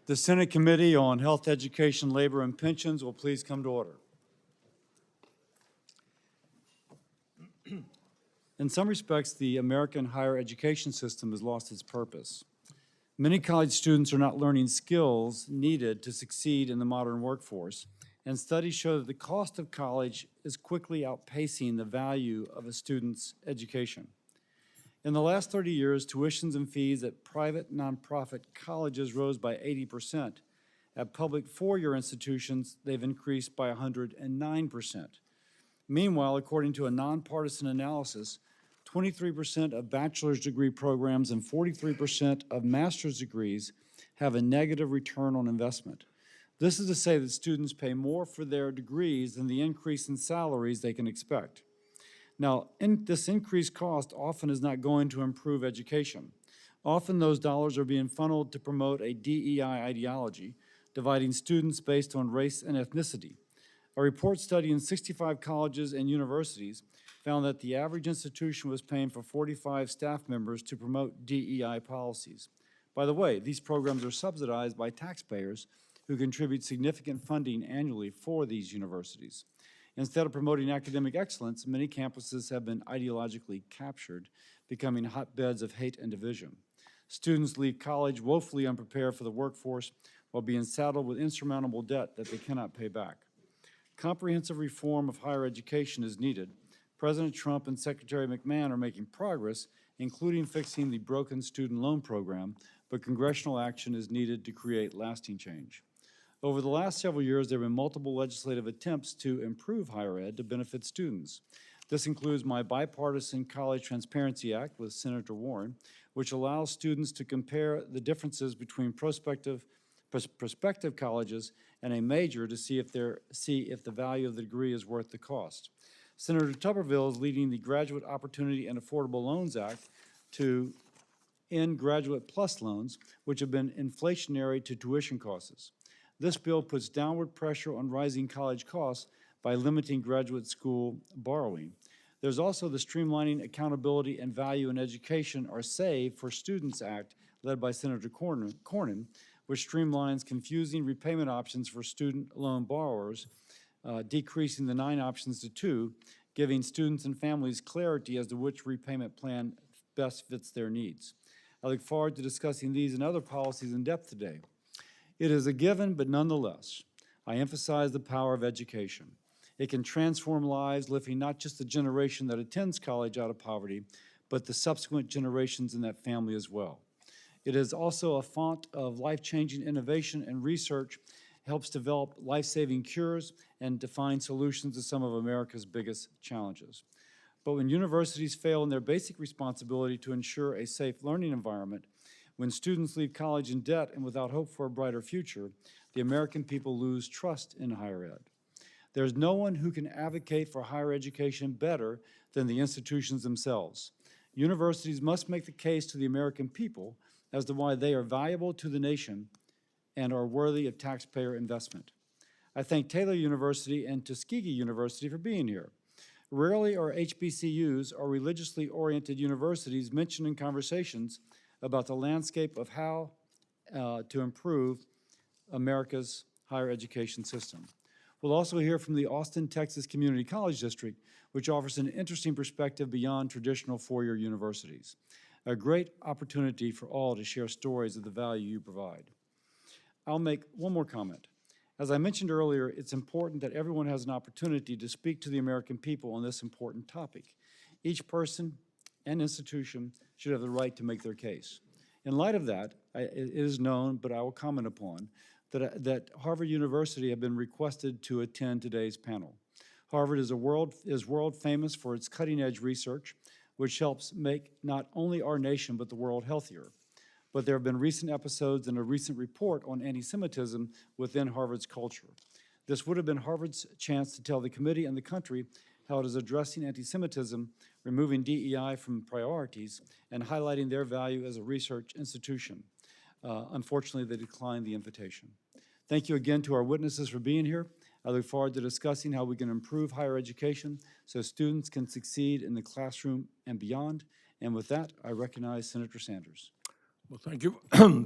The Senate Committee on Health, Education, Labor, and Pensions will please come to order. In some respects, the American higher education system has lost its purpose. Many college students are not learning skills needed to succeed in the modern workforce, and studies show that the cost of college is quickly outpacing the value of a student's education. In the last 30 years, tuitions and fees at private nonprofit colleges rose by 80%. At public four-year institutions, they've increased by 109%. Meanwhile, according to a nonpartisan analysis, 23% of bachelor's degree programs and 43% of master's degrees have a negative return on investment. This is to say that students pay more for their degrees than the increase in salaries they can expect. Now, this increased cost often is not going to improve education. Often those dollars are being funneled to promote a DEI ideology, dividing students based on race and ethnicity. A report studying 65 colleges and universities found that the average institution was paying for 45 staff members to promote DEI policies. By the way, these programs are subsidized by taxpayers who contribute significant funding annually for these universities. Instead of promoting academic excellence, many campuses have been ideologically captured, becoming hotbeds of hate and division. Students leave college woefully unprepared for the workforce while being saddled with insurmountable debt that they cannot pay back. Comprehensive reform of higher education is needed. President Trump and Secretary McMahon are making progress, including fixing the broken student loan program, but congressional action is needed to create lasting change. Over the last several years, there have been multiple legislative attempts to improve higher ed to benefit students. This includes my bipartisan College Transparency Act with Senator Warren, which allows students to compare the differences between prospective colleges and a major to see if the value of the degree is worth the cost. Senator Tuberville is leading the Graduate Opportunity and Affordable Loans Act to end Graduate Plus loans, which have been inflationary to tuition costs. This bill puts downward pressure on rising college costs by limiting graduate school borrowing. There's also the Streamlining Accountability and Value in Education or SAVE for Students Act, led by Senator Cornyn, which streamlines confusing repayment options for student loan borrowers, decreasing the 9 options to 2, giving students and families clarity as to which repayment plan best fits their needs. I look forward to discussing these and other policies in depth today. It is a given, but nonetheless, I emphasize the power of education. It can transform lives, lifting not just the generation that attends college out of poverty, but the subsequent generations in that family as well. It is also a font of life-changing innovation and research, helps develop life-saving cures and define solutions to some of America's biggest challenges. But when universities fail in their basic responsibility to ensure a safe learning environment, when students leave college in debt and without hope for a brighter future, the American people lose trust in higher ed. There's no one who can advocate for higher education better than the institutions themselves. Universities must make the case to the American people as to why they are valuable to the nation and are worthy of taxpayer investment. I thank Taylor University and Tuskegee University for being here. Rarely are HBCUs or religiously oriented universities mentioned in conversations about the landscape of how to improve America's higher education system. We'll also hear from the Austin, Texas Community College District, which offers an interesting perspective beyond traditional four-year universities. A great opportunity for all to share stories of the value you provide. I'll make one more comment. As I mentioned earlier, it's important that everyone has an opportunity to speak to the American people on this important topic. Each person and institution should have the right to make their case. In light of that, it is known, but I will comment upon, that Harvard University have been requested to attend today's panel. Harvard is world famous for its cutting-edge research, which helps make not only our nation but the world healthier. But there have been recent episodes and a recent report on anti-Semitism within Harvard's culture. This would have been Harvard's chance to tell the committee and the country how it is addressing anti-Semitism, removing DEI from priorities, and highlighting their value as a research institution. Unfortunately, they declined the invitation. Thank you again to our witnesses for being here. I look forward to discussing how we can improve higher education so students can succeed in the classroom and beyond. And with that, I recognize Senator Sanders. Well, thank you very